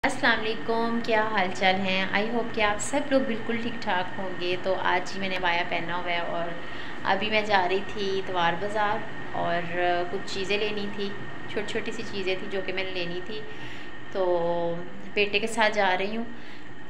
अस्सलाम वालेकुम, क्या हाल चाल हैं। आई होप कि आप सब लोग बिल्कुल ठीक ठाक होंगे। तो आज ही मैंने बाया पहना हुआ है और अभी मैं जा रही थी इतवार बाज़ार और कुछ चीज़ें लेनी थी, छोटी छोटी सी चीज़ें थी जो कि मैंने लेनी थी। तो बेटे के साथ जा रही हूँ।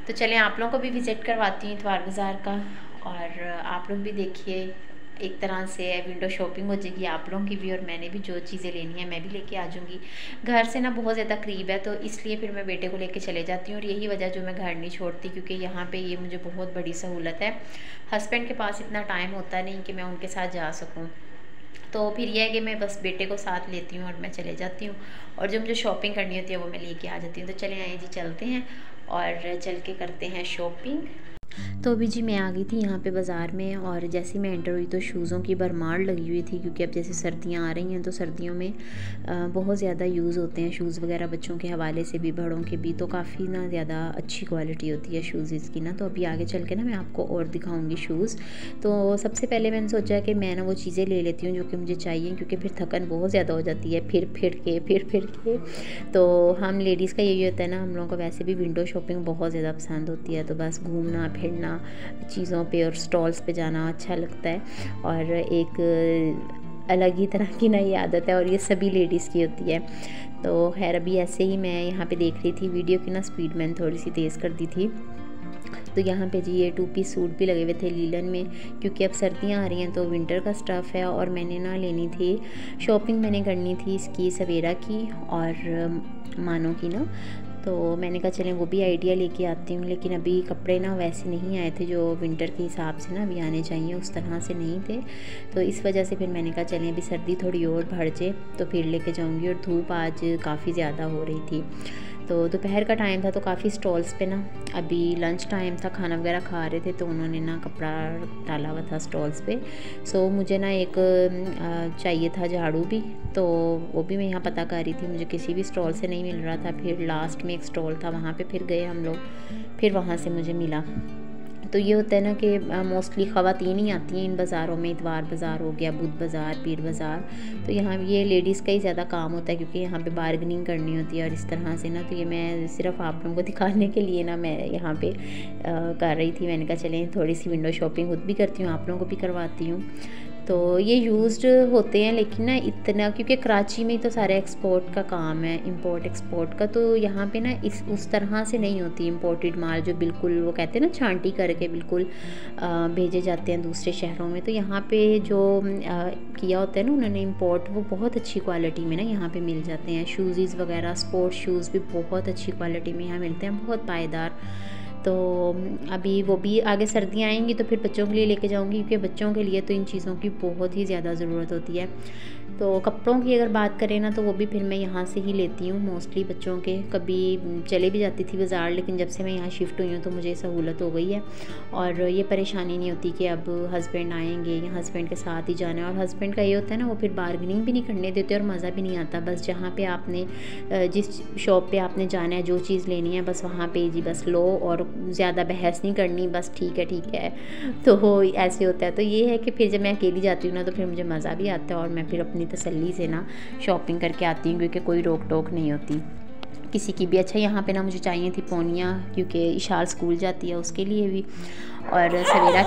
तो चलें आप लोगों को भी विज़िट करवाती हूँ इतवार बाज़ार का, और आप लोग भी देखिए। एक तरह से विंडो शॉपिंग हो जाएगी आप लोगों की भी, और मैंने भी जो चीज़ें लेनी है मैं भी लेके आ जाऊँगी। घर से ना बहुत ज़्यादा करीब है, तो इसलिए फिर मैं बेटे को लेके चले जाती हूँ, और यही वजह जो मैं घर नहीं छोड़ती, क्योंकि यहाँ पे ये मुझे बहुत बड़ी सहूलत है। हस्बैंड के पास इतना टाइम होता नहीं कि मैं उनके साथ जा सकूँ। तो फिर यह है कि मैं बस बेटे को साथ लेती हूँ और मैं चले जाती हूँ, और जो मुझे शॉपिंग करनी होती है वो मैं लेके आ जाती हूँ। तो चले आए जी, चलते हैं और चल के करते हैं शॉपिंग। तो अभी जी मैं आ गई थी यहाँ पे बाज़ार में, और जैसे ही मैं एंटर हुई तो शूज़ों की भरमार लगी हुई थी, क्योंकि अब जैसे सर्दियाँ आ रही हैं तो सर्दियों में बहुत ज़्यादा यूज़ होते हैं शूज़ वगैरह, बच्चों के हवाले से भी बड़ों के भी। तो काफ़ी ना ज़्यादा अच्छी क्वालिटी होती है शूज़ इसकी ना। तो अभी आगे चल के ना मैं आपको और दिखाऊँगी शूज़। तो सबसे पहले मैंने सोचा कि मैं ना वो चीज़ें ले लेती हूँ जो कि मुझे चाहिए, क्योंकि फिर थकन बहुत ज़्यादा हो जाती है फिर के। तो हम लेडीज़ का यही होता है ना, हम लोगों को वैसे भी विंडो शॉपिंग बहुत ज़्यादा पसंद होती है। तो बस घूमना फिरना, चीज़ों पे और स्टॉल्स पे जाना अच्छा लगता है, और एक अलग ही तरह की नई आदत है, और ये सभी लेडीज़ की होती है। तो खैर अभी ऐसे ही मैं यहाँ पे देख रही थी, वीडियो की ना स्पीड मैंने थोड़ी सी तेज़ कर दी थी। तो यहाँ पे जी ये 2 पीस सूट भी लगे हुए थे लीलन में, क्योंकि अब सर्दियाँ आ रही हैं तो विंटर का स्टफ़ है। और मैंने ना लेनी थी, शॉपिंग मैंने करनी थी इसकी सवेरा की और मानो की ना। तो मैंने कहा चलें वो भी आइडिया लेके आती हूँ, लेकिन अभी कपड़े ना वैसे नहीं आए थे जो विंटर के हिसाब से ना अभी आने चाहिए, उस तरह से नहीं थे। तो इस वजह से फिर मैंने कहा चलें अभी सर्दी थोड़ी और बढ़ जाए तो फिर लेके जाऊँगी। और धूप आज काफ़ी ज़्यादा हो रही थी। तो दोपहर का टाइम था तो काफ़ी स्टॉल्स पे ना, अभी लंच टाइम था, खाना वगैरह खा रहे थे तो उन्होंने ना कपड़ा डाला हुआ था स्टॉल्स पे। सो मुझे ना एक चाहिए था झाड़ू भी, तो वो भी मैं यहाँ पता कर रही थी, मुझे किसी भी स्टॉल से नहीं मिल रहा था। फिर लास्ट में एक स्टॉल था, वहाँ पे फिर गए हम लोग, फिर वहाँ से मुझे मिला। तो ये होता है ना कि मोस्टली ख़वातीन ही आती हैं इन बाज़ारों में, इतवार बाज़ार हो गया, बुध बाज़ार, पीर बाज़ार। तो यहाँ ये लेडीज़ का ही ज़्यादा काम होता है, क्योंकि यहाँ पे बार्गनिंग करनी होती है और इस तरह से ना। तो ये मैं सिर्फ आप लोगों को दिखाने के लिए ना मैं यहाँ पे कर रही थी। मैंने कहा चलें थोड़ी सी विंडो शॉपिंग खुद भी करती हूँ, आप लोगों को भी करवाती हूँ। तो ये यूज्ड होते हैं, लेकिन ना इतना, क्योंकि कराची में ही तो सारे एक्सपोर्ट का काम है, इंपोर्ट एक्सपोर्ट का। तो यहाँ पे ना इस उस तरह से नहीं होती इंपोर्टेड माल, जो बिल्कुल वो कहते हैं ना छांटी करके बिल्कुल भेजे जाते हैं दूसरे शहरों में। तो यहाँ पे जो किया होता है ना उन्होंने इंपोर्ट, वो बहुत अच्छी क्वालिटी में ना यहाँ पे मिल जाते हैं। शूज़ वगैरह, स्पोर्ट्स शूज़ भी बहुत अच्छी क्वालिटी में यहाँ मिलते हैं, बहुत पायदार। तो अभी वो भी आगे सर्दियाँ आएंगी तो फिर बच्चों के लिए लेके जाऊंगी, क्योंकि बच्चों के लिए तो इन चीज़ों की बहुत ही ज़्यादा ज़रूरत होती है। तो कपड़ों की अगर बात करें ना, तो वो भी फिर मैं यहाँ से ही लेती हूँ मोस्टली बच्चों के। कभी चले भी जाती थी बाज़ार, लेकिन जब से मैं यहाँ शिफ्ट हुई हूँ तो मुझे सहूलत हो गई है, और ये परेशानी नहीं होती कि अब हस्बैंड आएंगे या हस्बैंड के साथ ही जाना है। और हस्बैंड का ये होता है ना, वो फिर बार्गेनिंग भी नहीं करने देते और मज़ा भी नहीं आता। बस जहाँ पे आपने जिस शॉप पे आपने जाना है, जो चीज़ लेनी है बस वहाँ पे जी बस लो, और ज़्यादा बहस नहीं करनी, बस ठीक है। तो ऐसे होता है। तो ये है कि फिर जब मैं अकेली जाती हूँ ना, तो फिर मुझे मज़ा भी आता है, और मैं फिर अपनी तसल्ली से ना शॉपिंग करके आती हूँ, क्योंकि कोई रोक टोक नहीं होती किसी की भी। अच्छा यहाँ पे ना मुझे चाहिए थी पोनियाँ, क्योंकि इशार स्कूल जाती है उसके लिए भी, और सवेरा।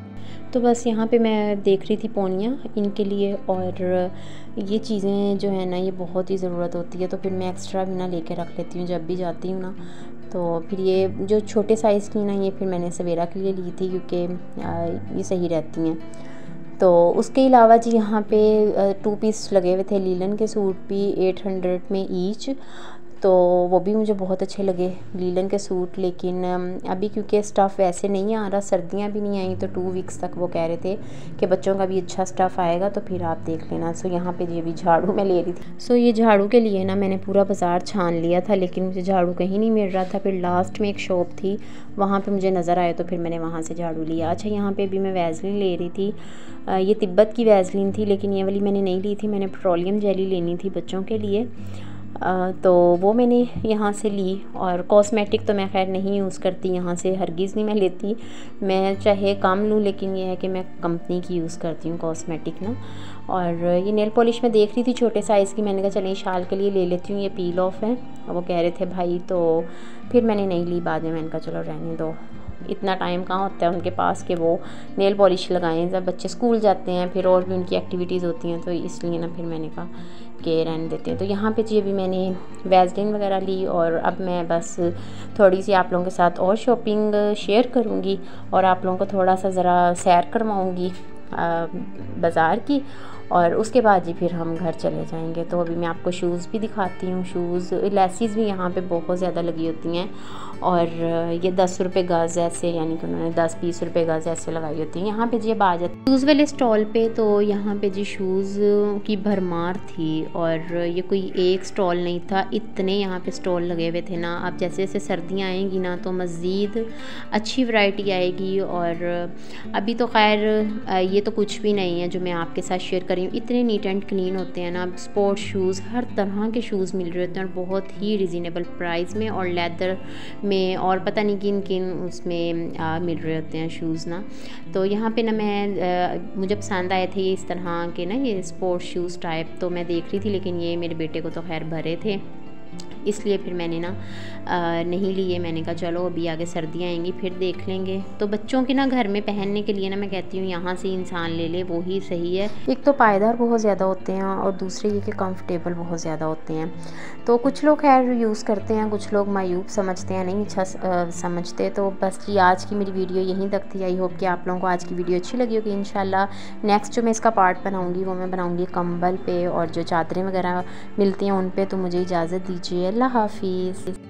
तो बस यहाँ पे मैं देख रही थी पोनियाँ इनके लिए, और ये चीज़ें जो है ना ये बहुत ही ज़रूरत होती है। तो फिर मैं एक्स्ट्रा भी ना लेके रख लेती हूँ जब भी जाती हूँ ना। तो फिर ये जो छोटे साइज़ की ना, ये फिर मैंने सवेरा के लिए ली थी, क्योंकि ये सही रहती हैं। तो उसके अलावा जी यहाँ पे 2 पीस लगे हुए थे लीलन के सूट भी 800 में ईच। तो वो भी मुझे बहुत अच्छे लगे लीलन के सूट। लेकिन अभी क्योंकि स्टफ़ वैसे नहीं आ रहा, सर्दियाँ भी नहीं आई, तो 2 वीक्स तक वो कह रहे थे कि बच्चों का भी अच्छा स्टफ़ आएगा तो फिर आप देख लेना। सो यहाँ पे ये भी झाड़ू मैं ले रही थी। सो ये झाड़ू के लिए ना मैंने पूरा बाज़ार छान लिया था, लेकिन मुझे झाड़ू कहीं नहीं मिल रहा था। फिर लास्ट में एक शॉप थी, वहाँ पर मुझे नज़र आया तो फिर मैंने वहाँ से झाड़ू लिया। अच्छा यहाँ पर भी मैं वैसलीन ले रही थी, ये तिब्बत की वैसलीन थी, लेकिन ये वाली मैंने नहीं ली थी, मैंने पेट्रोलियम जेली लेनी थी बच्चों के लिए। तो वो मैंने यहाँ से ली। और कॉस्मेटिक तो मैं खैर नहीं यूज़ करती यहाँ से, हरगिज़ नहीं मैं लेती। मैं चाहे कम लूँ, लेकिन ये है कि मैं कंपनी की यूज़ करती हूँ कॉस्मेटिक ना। और ये नेल पॉलिश मैं देख रही थी छोटे साइज़ की, मैंने कहा चलिए शाल के लिए ले लेती हूँ, ये पील ऑफ है। वो कह रहे थे भाई, तो फिर मैंने नहीं ली। बाद में मैंने कहा चलो रहने दो, इतना टाइम कहाँ होता है उनके पास कि वो नेल पॉलिश लगाएं। जब बच्चे स्कूल जाते हैं फिर और भी उनकी एक्टिविटीज़ होती हैं, तो इसलिए ना फिर मैंने कहा कि रहने देते हैं। तो यहाँ पे जी अभी मैंने वैसलीन वगैरह ली, और अब मैं बस थोड़ी सी आप लोगों के साथ और शॉपिंग शेयर करूँगी, और आप लोगों को थोड़ा सा ज़रा सैर करवाऊँगी बाज़ार की। और उसके बाद जी फिर हम घर चले जाएंगे। तो अभी मैं आपको शूज़ भी दिखाती हूँ। शूज़ लेसिस भी यहाँ पे बहुत ज़्यादा लगी होती हैं, और ये 10 रुपये गज़ ऐसे, यानी कि उन्होंने 10-20 रुपये गज़ ऐसे लगाई होती हैं। यहाँ पे जी अब आ जाती शूज़ वाले स्टॉल पे। तो यहाँ पे जी शूज़ की भरमार थी, और ये कोई एक स्टॉल नहीं था, इतने यहाँ पे स्टॉल लगे हुए थे ना। अब जैसे जैसे सर्दियाँ आएंगी ना तो मज़ीद अच्छी वैरायटी आएगी। और अभी तो खैर ये तो कुछ भी नहीं है जो मैं आपके साथ शेयर कर रही हूँ। इतने नीट एंड क्लीन होते हैं ना। स्पोर्ट्स शूज़, हर तरह के शूज़ मिल रहे होते हैं, और बहुत ही रिजनेबल प्राइस में, और लेदर में, और पता नहीं किन किन उसमें मिल रहे होते हैं शूज़ ना। तो यहाँ पे ना मैं मुझे पसंद आए थे इस तरह के ना, ये स्पोर्ट्स शूज़ टाइप। तो मैं देख रही थी, लेकिन ये मेरे बेटे को तो खैर भरे थे, इसलिए फिर मैंने ना नहीं लिए। मैंने कहा चलो अभी आगे सर्दियाँ आएंगी फिर देख लेंगे। तो बच्चों के ना घर में पहनने के लिए ना मैं कहती हूँ यहाँ से इंसान ले ले, वो ही सही है। एक तो पायदार बहुत ज़्यादा होते हैं, और दूसरे ये कि कंफर्टेबल बहुत ज़्यादा होते हैं। तो कुछ लोग खैर यूज़ करते हैं, कुछ लोग मायूब समझते हैं, नहीं अच्छा समझते। तो बस जी आज की मेरी वीडियो यहीं तक थी। आई होप कि आप लोगों को आज की वीडियो अच्छी लगी होगी। इंशाल्लाह नेक्स्ट जो मैं इसका पार्ट बनाऊँगी वो मैं बनाऊँगी कंबल पे, और जो चादरें वगैरह मिलती हैं उन पे। तो मुझे इजाज़त दीजिए, अल्लाह हाफिज़।